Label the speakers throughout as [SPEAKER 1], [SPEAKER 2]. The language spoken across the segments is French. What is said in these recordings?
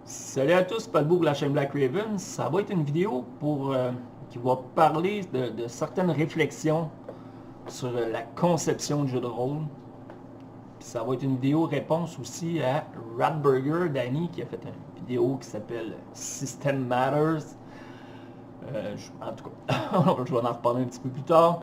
[SPEAKER 1] Salut à tous, Padbo pour la chaîne Black Raven. Ça va être une vidéo qui va parler de certaines réflexions sur la conception de jeux de rôle. Puis ça va être une vidéo réponse aussi à Ratburger, Danny, qui a fait une vidéo qui s'appelle System Matters. En tout cas, je vais en reparler un petit peu plus tard.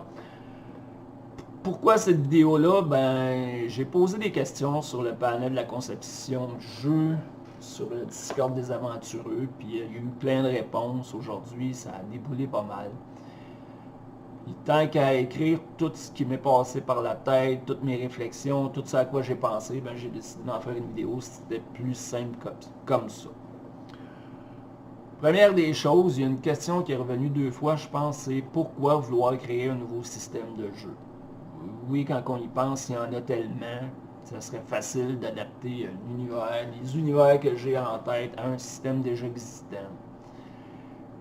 [SPEAKER 1] Pourquoi cette vidéo-là? Ben, j'ai posé des questions sur le panel de la conception du jeu, sur le Discord des aventureux, puis il y a eu plein de réponses aujourd'hui, ça a déboulé pas mal. Et tant qu'à écrire tout ce qui m'est passé par la tête, toutes mes réflexions, tout ce à quoi j'ai pensé, ben j'ai décidé d'en faire une vidéo, c'était plus simple comme ça. Première des choses, il y a une question qui est revenue 2 fois, je pense, c'est pourquoi vouloir créer un nouveau système de jeu? Oui, quand on y pense, il y en a tellement, ça serait facile d'adapter un univers, les univers que j'ai en tête à un système déjà existant.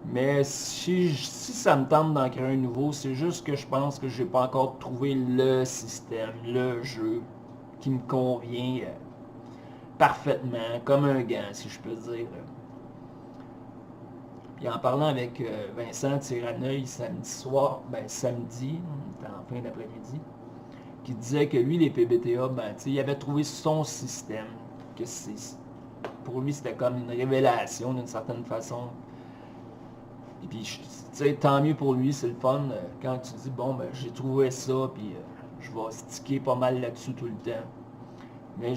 [SPEAKER 1] Mais si ça me tente d'en créer un nouveau, c'est juste que je pense que j'ai pas encore trouvé le système, le jeu qui me convient parfaitement, comme un gant, si je peux dire. Puis en parlant avec Vincent Tiraneuil samedi, en fin d'après-midi, qui disait que lui, les PBTA, il avait trouvé son système, que pour lui, c'était comme une révélation d'une certaine façon. Et puis, tant mieux pour lui, c'est le fun, quand tu dis, bon, j'ai trouvé ça, puis je vais sticker pas mal là-dessus tout le temps. Mais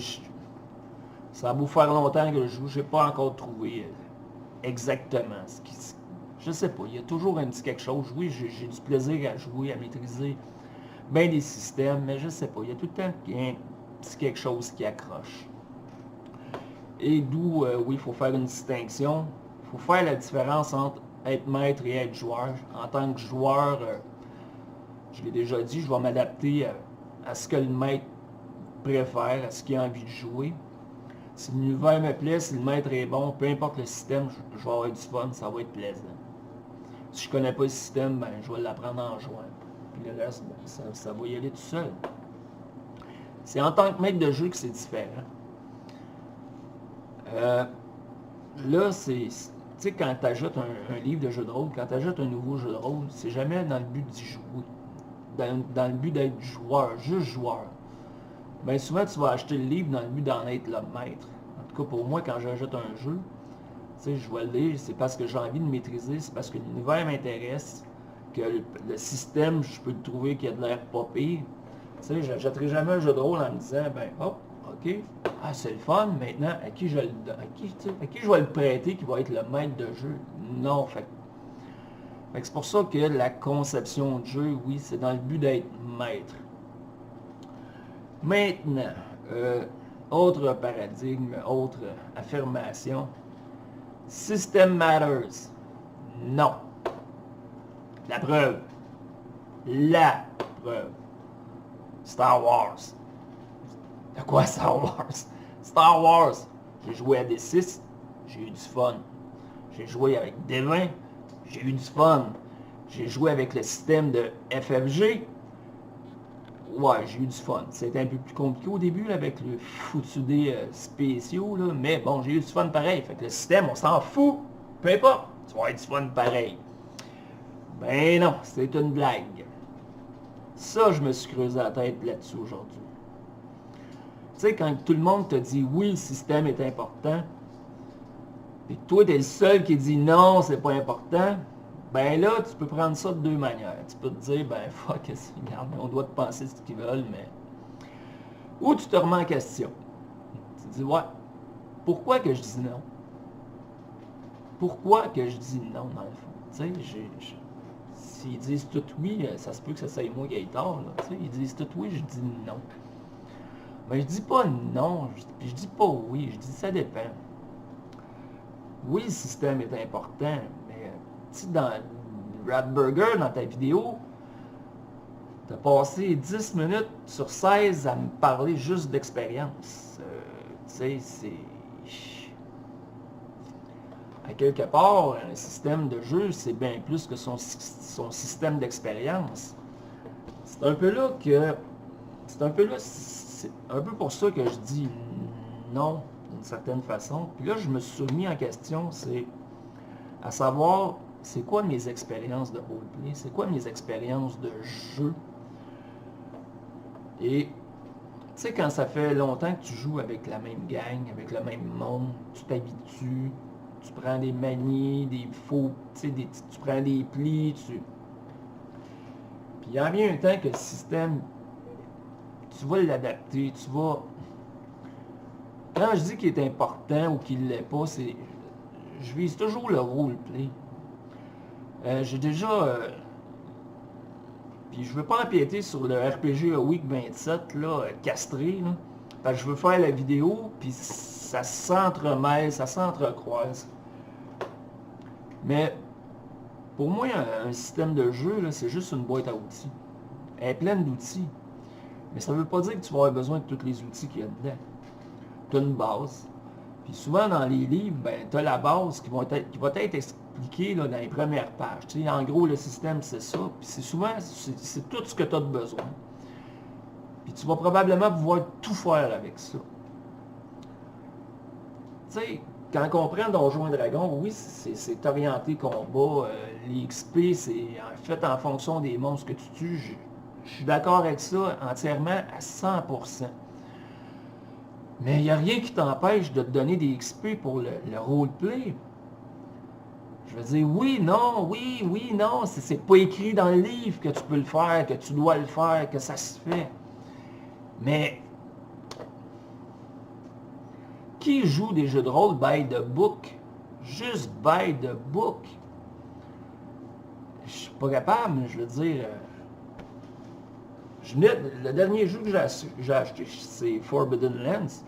[SPEAKER 1] ça a beau faire longtemps que je joue, j'ai pas encore trouvé exactement ce qui... Je sais pas, il y a toujours un petit quelque chose. Oui, j'ai du plaisir à jouer, à maîtriser bien des systèmes, mais je sais pas, il y a tout le temps un petit quelque chose qui accroche. Et d'où, oui, il faut faire une distinction. Il faut faire la différence entre être maître et être joueur. En tant que joueur, je l'ai déjà dit, je vais m'adapter à ce que le maître préfère, à ce qu'il a envie de jouer. Si l'univers me plaît, si le maître est bon, peu importe le système, je vais avoir du fun, ça va être plaisant. Si je connais pas le système, je vais l'apprendre en jouant. Puis le reste, ça va y aller tout seul. C'est en tant que maître de jeu que c'est différent. Là, tu sais, quand tu ajoutes un livre de jeu de rôle, quand tu ajoutes un nouveau jeu de rôle, c'est jamais dans le but d'y jouer. Dans le but d'être joueur, juste joueur. Bien souvent, tu vas acheter le livre dans le but d'en être le maître. En tout cas, pour moi, quand j'ajoute un jeu, je vais le lire, c'est parce que j'ai envie de maîtriser, c'est parce que l'univers m'intéresse, que le système, je peux le trouver qui a de l'air pas pire. J'achèterai jamais un jeu de rôle en me disant, hop, ok, c'est le fun, maintenant, à qui je vais le prêter qui va être le maître de jeu? Non, fait c'est pour ça que la conception de jeu, oui, c'est dans le but d'être maître. Maintenant, autre paradigme, autre affirmation. System matters. Non. La preuve. La preuve. Star Wars. De quoi Star Wars? Star Wars. J'ai joué à D6, j'ai eu du fun. J'ai joué avec D20, j'ai eu du fun. J'ai joué avec le système de FFG. Ouais, j'ai eu du fun. C'était un peu plus compliqué au début là, avec le foutu dés spéciaux, là, mais bon, j'ai eu du fun pareil. Fait que le système, on s'en fout. Peu importe, tu vas avoir du fun pareil. Ben non, c'est une blague. Ça, je me suis creusé la tête là-dessus aujourd'hui. Tu sais, quand tout le monde te dit oui, le système est important, et toi, t'es le seul qui dit non, c'est pas important, ben là, tu peux prendre ça de 2 manières. Tu peux te dire, fuck, regarde, on doit te penser ce qu'ils veulent, mais... Ou tu te remets en question. Tu te dis, ouais, pourquoi que je dis non? Pourquoi que je dis non, dans le fond? Tu sais, s'ils disent tout oui, ça se peut que ça soit moi qui aille tort, là. Tu sais, ils disent tout oui, je dis non. Mais je dis pas non, puis je dis pas oui, je dis ça dépend. Oui, le système est important, mais tu sais, dans Ratburger, dans ta vidéo, tu as passé 10 minutes sur 16 à me parler juste d'expérience. Tu sais, c'est... À quelque part, un système de jeu, c'est bien plus que son système d'expérience. C'est un peu là, c'est un peu pour ça que je dis non d'une certaine façon. Puis là, je me suis remis en question, c'est à savoir, c'est quoi mes expériences de roleplay, c'est quoi mes expériences de jeu. Et tu sais, quand ça fait longtemps que tu joues avec la même gang, avec le même monde, tu t'habitues, tu prends des manies, des faux, tu sais, tu prends des plis, Puis il en vient un temps que le système, tu vas l'adapter, tu vas... Quand je dis qu'il est important ou qu'il ne l'est pas, c'est... Je vise toujours le roleplay. J'ai déjà... Puis je veux pas empiéter sur le RPG A Week 27, là, castré, là. Parce que je veux faire la vidéo, puis ça s'entremêle, ça s'entrecroise. Mais pour moi, un système de jeu, là, c'est juste une boîte à outils. Elle est pleine d'outils. Mais ça ne veut pas dire que tu vas avoir besoin de tous les outils qu'il y a dedans. Tu as une base. Puis souvent dans les livres, ben, tu as la base qui va être expliquée là, dans les premières pages. Tu sais, en gros, le système, c'est ça. Puis c'est souvent, c'est tout ce que tu as de besoin. Puis tu vas probablement pouvoir tout faire avec ça. Tu sais, quand on prend Donjons et Dragons, oui, c'est orienté combat. Les XP, c'est fait en fonction des monstres que tu tues. Je suis d'accord avec ça entièrement à 100%. Mais il n'y a rien qui t'empêche de te donner des XP pour le roleplay. Je veux dire, oui, non, c'est pas écrit dans le livre que tu peux le faire, que tu dois le faire, que ça se fait. Mais qui joue des jeux de rôle by the book? Juste by the book. Je suis pas capable, je veux dire... le dernier jeu que j'ai acheté, c'est Forbidden Lands.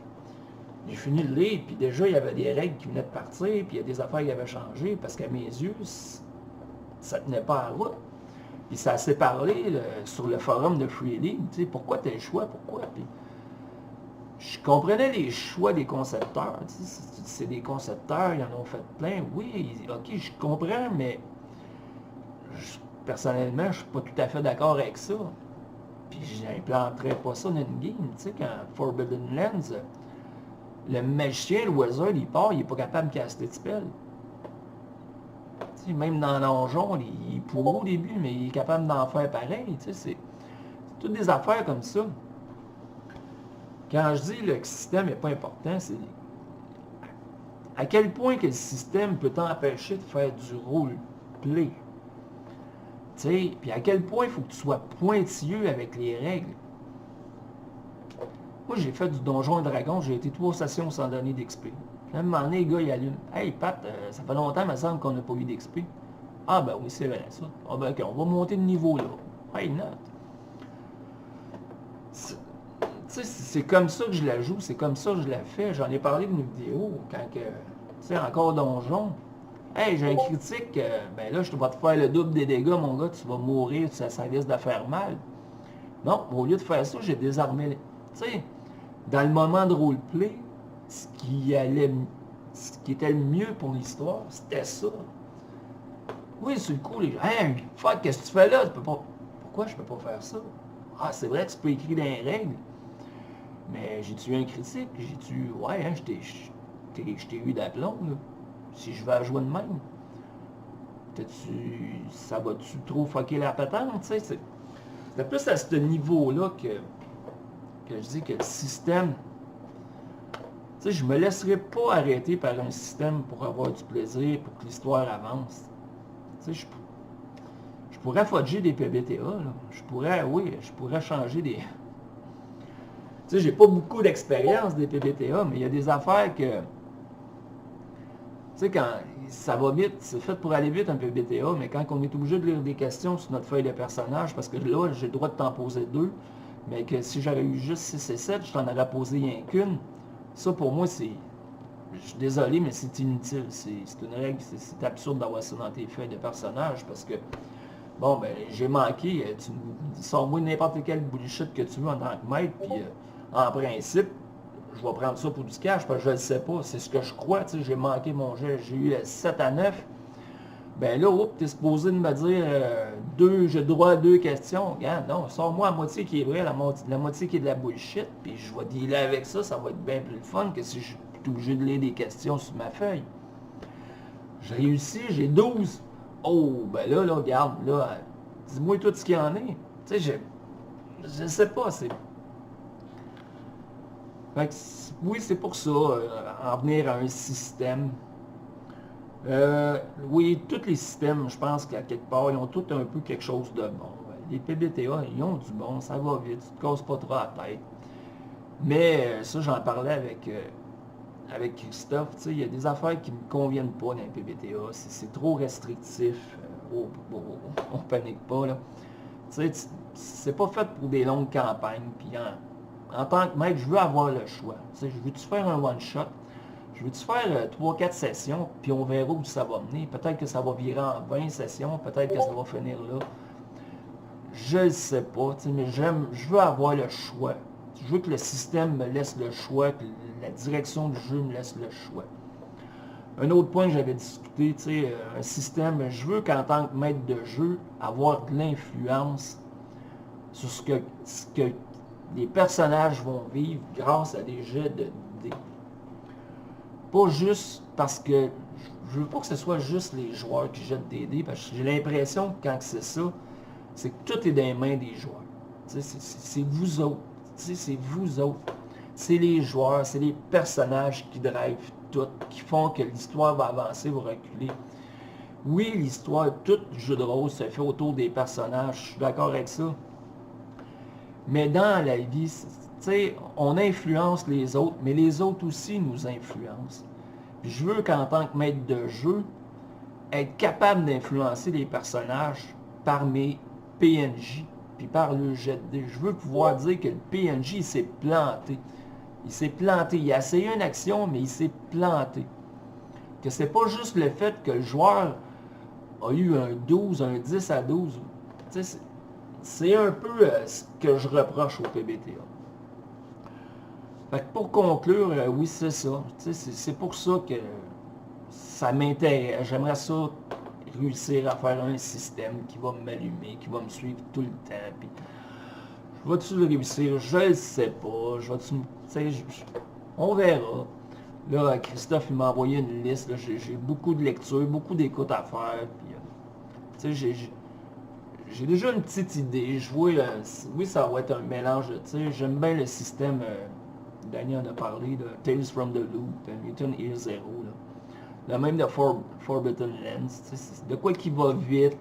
[SPEAKER 1] J'ai fini de lire, puis déjà, il y avait des règles qui venaient de partir, puis il y a des affaires qui avaient changé, parce qu'à mes yeux, ça tenait pas en route. Puis ça s'est parlé sur le forum de Free League, tu sais, pourquoi tel choix, pourquoi? Puis je comprenais les choix des concepteurs, tu sais, c'est des concepteurs, ils en ont fait plein, oui, ok, je comprends, mais personnellement, je suis pas tout à fait d'accord avec ça. Puis j'implanterais pas ça dans une game, tu sais, quand Forbidden Lands, le magicien, le wizard, il part, il est pas capable de caster de spell. Tu sais, même dans l'donjon, il est pourri au début, mais il est capable d'en faire pareil, tu sais, c'est toutes des affaires comme ça. Quand je dis que le système n'est pas important, c'est à quel point que le système peut t'empêcher de faire du roleplay. Tu sais, puis à quel point il faut que tu sois pointilleux avec les règles. Moi, j'ai fait du Donjon et Dragon, j'ai été 3 sessions sans donner d'XP. À un moment donné, le gars, il allume. Hey, Pat, ça fait longtemps, il me semble qu'on n'a pas eu d'XP. Ah, ben oui, c'est vrai, ça. Ah, ben ok, on va monter de niveau, là. Hey, not. Tu sais, c'est comme ça que je la joue, c'est comme ça que je la fais. J'en ai parlé d'une vidéo, quand que, tu sais, encore Donjon. Hey, j'ai un critique, ben là, je vais te faire le double des dégâts, mon gars, tu vas mourir, ça risque de faire mal. Non, au lieu de faire ça, j'ai désarmé. Tu sais, dans le moment de roleplay, ce qui était le mieux pour l'histoire, c'était ça. Oui, sur le coup, les gens, hey, fuck, qu'est-ce que tu fais là? Tu peux pas... Pourquoi je peux pas faire ça? Ah, c'est vrai, tu peux écrire dans les règles. Mais j'ai-tu eu un critique? J'ai-tu... Ouais, hein, je t'ai eu d'aplomb, là. Si je vais à jouer de même. Ça va-tu trop fucker la patente, tu sais? C'est plus à ce niveau-là que je dis que le système... Tu sais, je me laisserai pas arrêter par un système pour avoir du plaisir, pour que l'histoire avance. Tu sais, je pourrais fudger des PBTA, là. Je pourrais changer des... Tu sais, j'ai pas beaucoup d'expérience des PBTA, mais il y a des affaires que... Tu sais, quand ça va vite, c'est fait pour aller vite un PBTA, mais quand on est obligé de lire des questions sur notre feuille de personnage, parce que là, j'ai le droit de t'en poser 2, mais que si j'avais eu juste 6 et 7, je t'en aurais posé rien qu'une. Ça, pour moi, c'est... Je suis désolé, mais c'est inutile. C'est une règle, c'est absurde d'avoir ça dans tes feuilles de personnage, parce que, bon, ben, j'ai manqué, tu sors-moi n'importe quel bullshit que tu veux en tant que maître, puis en principe, je vais prendre ça pour du cash, parce que je le sais pas, c'est ce que je crois, tu sais, j'ai manqué mon jet, j'ai eu 7 à 9, ben là, t'es supposé de me dire, j'ai droit à 2 questions, regarde, non, sors-moi la moitié qui est vraie, la moitié qui est de la bullshit, puis je vais dealer avec ça, ça va être bien plus fun que si je suis obligé de lire des questions sur ma feuille. J'ai réussi, j'ai 12. Oh, ben là, regarde, là, dis-moi tout ce qu'il y en est. Tu sais, je sais pas, c'est... Fait que, oui, c'est pour ça, en venir à un système. Oui, tous les systèmes, je pense qu'à quelque part, ils ont tous un peu quelque chose de bon. Les PBTA, ils ont du bon, ça va vite, tu te casses pas trop la tête. Mais ça, j'en parlais avec Christophe, tu sais, il y a des affaires qui ne me conviennent pas dans les PBTA. C'est trop restrictif. On panique pas, là. Tu sais, c'est pas fait pour des longues campagnes. Puis en tant que maître, je veux avoir le choix. Tu sais, je veux-tu faire un one-shot? Je veux-tu faire 3-4 sessions, puis on verra où ça va mener. Peut-être que ça va virer en 20 sessions, peut-être que ça va finir là. Je ne sais pas, mais je veux avoir le choix. Je veux que le système me laisse le choix, que la direction du jeu me laisse le choix. Un autre point que j'avais discuté, un système, je veux qu'en tant que maître de jeu, avoir de l'influence sur ce que les personnages vont vivre grâce à des jets de dés. Pas juste parce que je veux pas que ce soit juste les joueurs qui jettent des dés, parce que j'ai l'impression que quand c'est ça, c'est que tout est dans les mains des joueurs. C'est vous autres. C'est vous autres. C'est les joueurs, c'est les personnages qui drivent tout, qui font que l'histoire va avancer ou reculer. Oui, l'histoire, tout jeu de rôle se fait autour des personnages, je suis d'accord avec ça. Mais dans la vie, on influence les autres, mais les autres aussi nous influencent. Puis je veux qu'en tant que maître de jeu, être capable d'influencer les personnages par mes PNJ, puis par le jet de dés. Je veux pouvoir dire que le PNJ, il s'est planté. Il s'est planté. Il a essayé une action, mais il s'est planté. Que c'est pas juste le fait que le joueur a eu un 12, un 10 à 12. C'est un peu ce que je reproche au PBTA. Fait que pour conclure, oui, c'est ça. C'est pour ça que ça m'intéresse. J'aimerais ça réussir à faire un système qui va m'allumer, qui va me suivre tout le temps. Puis, vais-tu le réussir? Je le sais pas. On verra. Là, Christophe, il m'a envoyé une liste. J'ai beaucoup de lectures, beaucoup d'écoutes à faire. Puis, j'ai déjà une petite idée. Je vois, oui, ça va être un mélange. J'aime bien le système, Daniel en a parlé, de Tales from the Loop, de Mutant Year Zero. Le même de Forbidden Lands. De quoi qui va vite,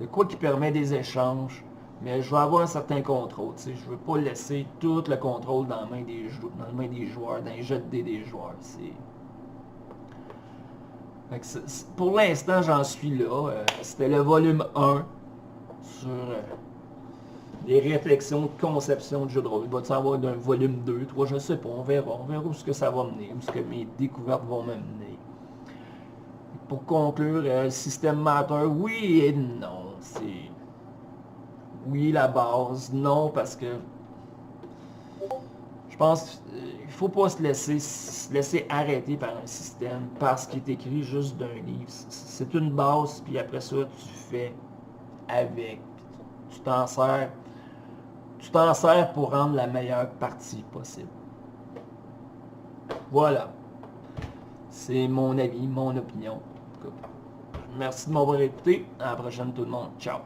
[SPEAKER 1] de quoi qui permet des échanges. Mais je veux avoir un certain contrôle. Je ne veux pas laisser tout le contrôle dans la main des joueurs, dans les jeux de dés des joueurs. Pour l'instant, j'en suis là. C'était le volume 1 sur les réflexions de conception de jeu de rôle. Il va y avoir d'un volume 2, 3, je ne sais pas. On verra où ce que ça va mener, où ce que mes découvertes vont m'amener. Pour conclure, le système matter, oui et non. C'est... Oui, la base. Non, parce que je pense qu'il ne faut pas se laisser arrêter par un système parce qu'il est écrit juste d'un livre. C'est une base, puis après ça, tu fais avec. Tu t'en sers pour rendre la meilleure partie possible. Voilà. C'est mon avis, mon opinion. Merci de m'avoir écouté. À la prochaine tout le monde. Ciao.